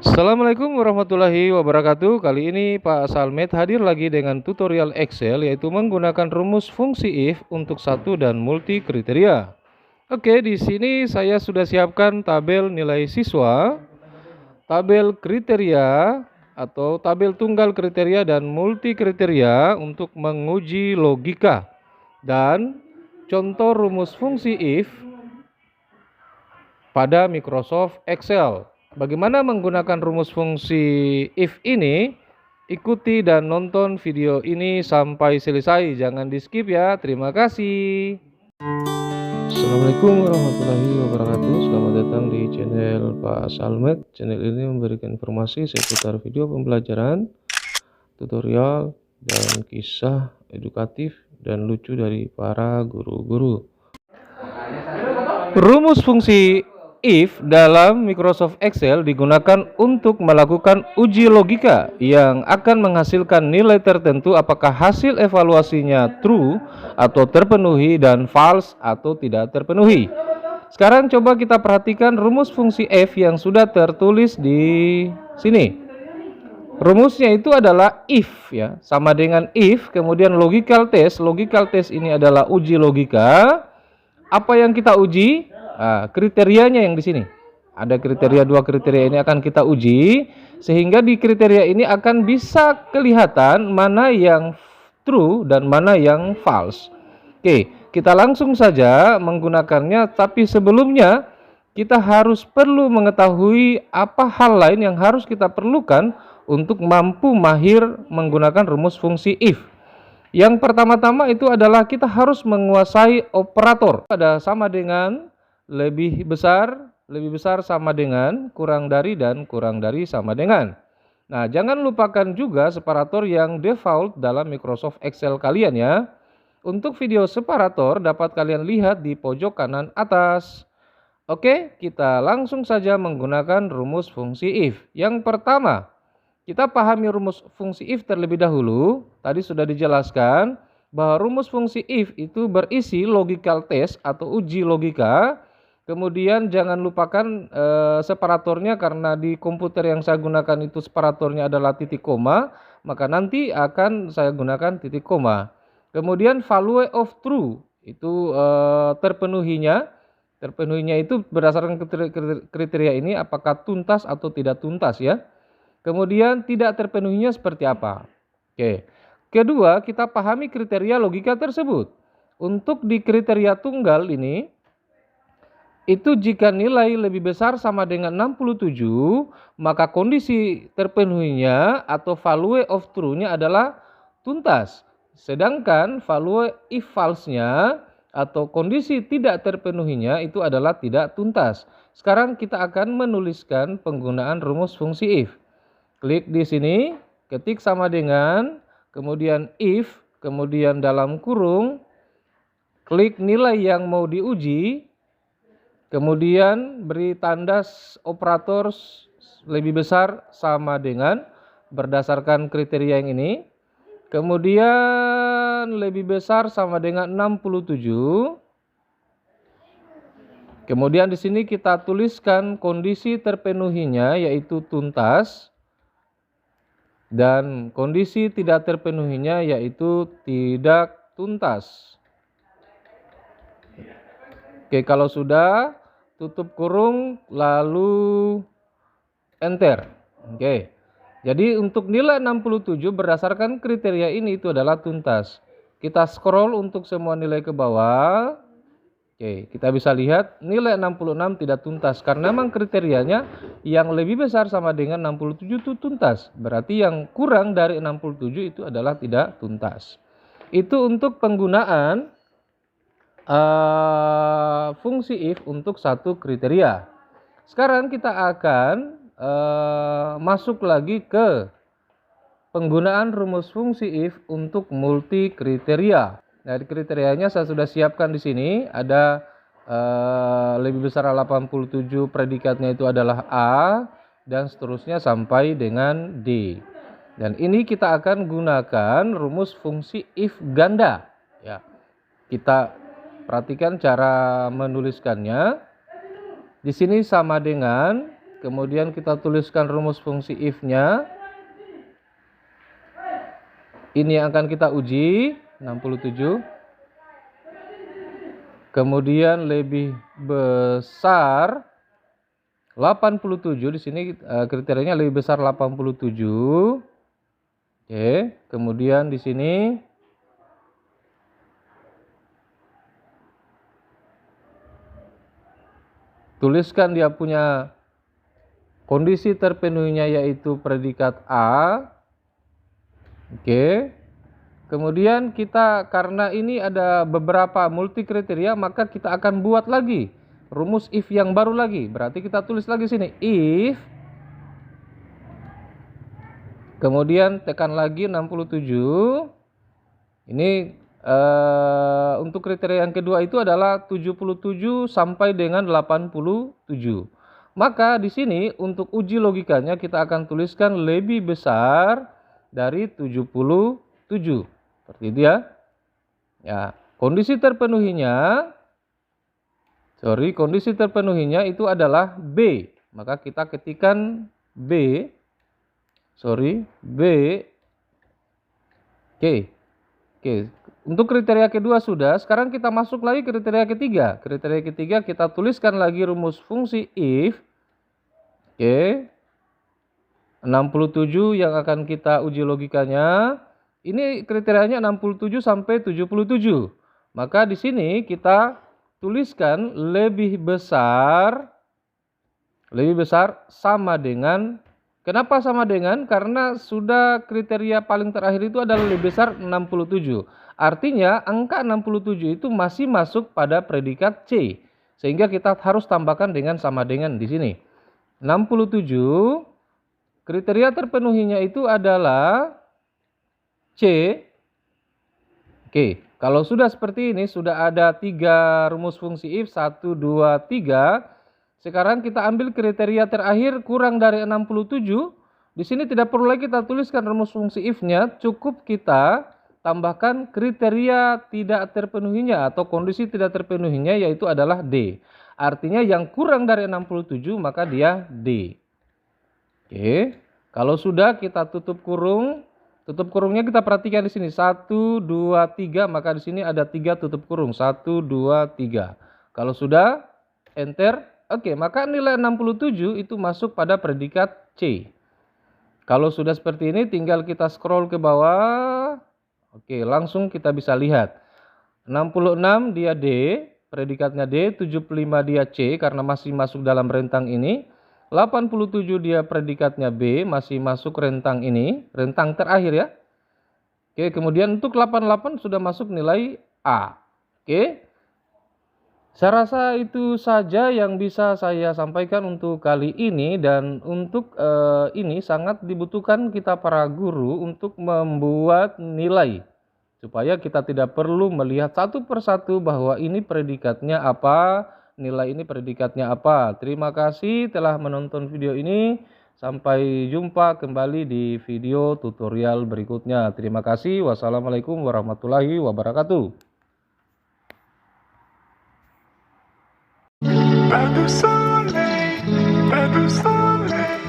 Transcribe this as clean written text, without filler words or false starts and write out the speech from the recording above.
Assalamualaikum warahmatullahi wabarakatuh. Kali ini Pak Salmet hadir lagi dengan tutorial Excel, yaitu menggunakan rumus fungsi if untuk satu dan multi kriteria. Oke, di sini saya sudah siapkan tabel nilai siswa, tabel kriteria atau tabel tunggal kriteria dan multi kriteria untuk menguji logika, dan contoh rumus fungsi if pada Microsoft Excel. Bagaimana menggunakan rumus fungsi if ini? Ikuti dan nonton video ini sampai selesai. Jangan di skip ya. Terima kasih. Assalamualaikum warahmatullahi wabarakatuh. Selamat datang di channel Pak Salmet. Channel ini memberikan informasi seputar video pembelajaran, tutorial, dan kisah edukatif dan lucu dari para guru-guru. Rumus fungsi if dalam Microsoft Excel digunakan untuk melakukan uji logika yang akan menghasilkan nilai tertentu, apakah hasil evaluasinya true atau terpenuhi dan false atau tidak terpenuhi. Sekarang coba kita perhatikan rumus fungsi f yang sudah tertulis di sini. Rumusnya itu adalah if ya, sama dengan if, kemudian logical test. Logical test ini adalah uji logika. Apa yang kita uji? Kriterianya yang di sini. Ada kriteria, dua kriteria ini akan kita uji, sehingga di kriteria ini akan bisa kelihatan mana yang true dan mana yang false. Oke, kita langsung saja menggunakannya, tapi sebelumnya kita perlu mengetahui apa hal lain yang harus kita perlukan untuk mampu mahir menggunakan rumus fungsi if. Yang pertama-tama itu adalah kita harus menguasai operator. Ada sama dengan, lebih besar sama dengan, kurang dari, dan kurang dari sama dengan. Nah, jangan lupakan juga separator yang default dalam Microsoft Excel kalian ya. Untuk video separator dapat kalian lihat di pojok kanan atas. Oke, kita langsung saja menggunakan rumus fungsi if. Yang pertama, kita pahami rumus fungsi if terlebih dahulu. Tadi sudah dijelaskan bahwa rumus fungsi if itu berisi logical test atau uji logika. Kemudian jangan lupakan separatornya, karena di komputer yang saya gunakan itu separatornya adalah titik koma, maka nanti akan saya gunakan titik koma. Kemudian value of true itu terpenuhinya itu berdasarkan kriteria ini, apakah tuntas atau tidak tuntas ya. Kemudian tidak terpenuhinya seperti apa. Oke. Kedua, kita pahami kriteria logika tersebut. Untuk di kriteria tunggal ini, itu jika nilai lebih besar sama dengan 67, maka kondisi terpenuhinya atau value of true-nya adalah tuntas. Sedangkan value if false-nya atau kondisi tidak terpenuhinya itu adalah tidak tuntas. Sekarang kita akan menuliskan penggunaan rumus fungsi if. Klik di sini, ketik sama dengan, kemudian if, kemudian dalam kurung, klik nilai yang mau diuji, kemudian beri tanda operator lebih besar sama dengan berdasarkan kriteria yang ini. Kemudian lebih besar sama dengan 67. Kemudian di sini kita tuliskan kondisi terpenuhinya yaitu tuntas, dan kondisi tidak terpenuhinya yaitu tidak tuntas. Oke, kalau sudah, tutup kurung lalu enter. Oke. Jadi untuk nilai 67 berdasarkan kriteria ini itu adalah tuntas. Kita scroll untuk semua nilai ke bawah. Oke, kita bisa lihat nilai 66 tidak tuntas karena memang kriterianya yang lebih besar sama dengan 67 itu tuntas. Berarti yang kurang dari 67 itu adalah tidak tuntas. Itu untuk penggunaan fungsi if untuk satu kriteria. Sekarang kita akan masuk lagi ke penggunaan rumus fungsi if untuk multi kriteria. Nah, di kriterianya saya sudah siapkan di sini. Ada lebih besar 87, predikatnya itu adalah A, dan seterusnya sampai dengan D. Dan ini kita akan gunakan rumus fungsi if ganda. Ya, kita perhatikan cara menuliskannya. Di sini sama dengan, kemudian kita tuliskan rumus fungsi if-nya. Ini yang akan kita uji, 67. Kemudian lebih besar 87, di sini kriterianya lebih besar 87. Oke, kemudian di sini tuliskan dia punya kondisi terpenuhinya yaitu predikat A. Oke. Kemudian kita, karena ini ada beberapa multi kriteria, maka kita akan buat lagi rumus if yang baru lagi. Berarti kita tulis lagi sini if, kemudian tekan lagi 67. Ini untuk kriteria yang kedua itu adalah 77 sampai dengan 87. Maka di sini untuk uji logikanya kita akan tuliskan lebih besar dari 77. Seperti itu ya. Ya, kondisi terpenuhinya itu adalah B. Maka kita ketikkan B. Oke. Untuk kriteria kedua sudah, sekarang kita masuk lagi kriteria ketiga. Kriteria ketiga kita tuliskan lagi rumus fungsi if. Oke. 67 yang akan kita uji logikanya. Ini kriterianya 67 sampai 77. Maka di sini kita tuliskan lebih besar sama dengan, kenapa sama dengan? Karena sudah kriteria paling terakhir itu adalah lebih besar 67. Artinya angka 67 itu masih masuk pada predikat C. Sehingga kita harus tambahkan dengan sama dengan di sini. 67 kriteria terpenuhinya itu adalah C. Oke, kalau sudah seperti ini, sudah ada 3 rumus fungsi if, 1, 2, 3. Sekarang kita ambil kriteria terakhir kurang dari 67. Di sini tidak perlu lagi kita tuliskan rumus fungsi if-nya, cukup kita tambahkan kriteria tidak terpenuhinya atau kondisi tidak terpenuhinya, yaitu adalah D. Artinya yang kurang dari 67 maka dia D. Oke, kalau sudah kita tutup kurung. Tutup kurungnya kita perhatikan di sini 1, 2, 3, maka di sini ada 3 tutup kurung 1, 2, 3. Kalau sudah enter, oke, maka nilai 67 itu masuk pada predikat C. Kalau sudah seperti ini tinggal kita scroll ke bawah. Oke, langsung kita bisa lihat 66 dia D, predikatnya D, 75 dia C karena masih masuk dalam rentang ini. 87 dia predikatnya B, masih masuk rentang ini, rentang terakhir ya. Oke, kemudian untuk 88 sudah masuk nilai A. Oke. Saya rasa itu saja yang bisa saya sampaikan untuk kali ini, dan untuk ini sangat dibutuhkan kita para guru untuk membuat nilai. Supaya kita tidak perlu melihat satu persatu bahwa ini predikatnya apa, nilai ini predikatnya apa. Terima kasih telah menonton video ini. Sampai jumpa kembali di video tutorial berikutnya. Terima kasih. Wassalamualaikum warahmatullahi wabarakatuh. Pas de soleil, pas de soleil.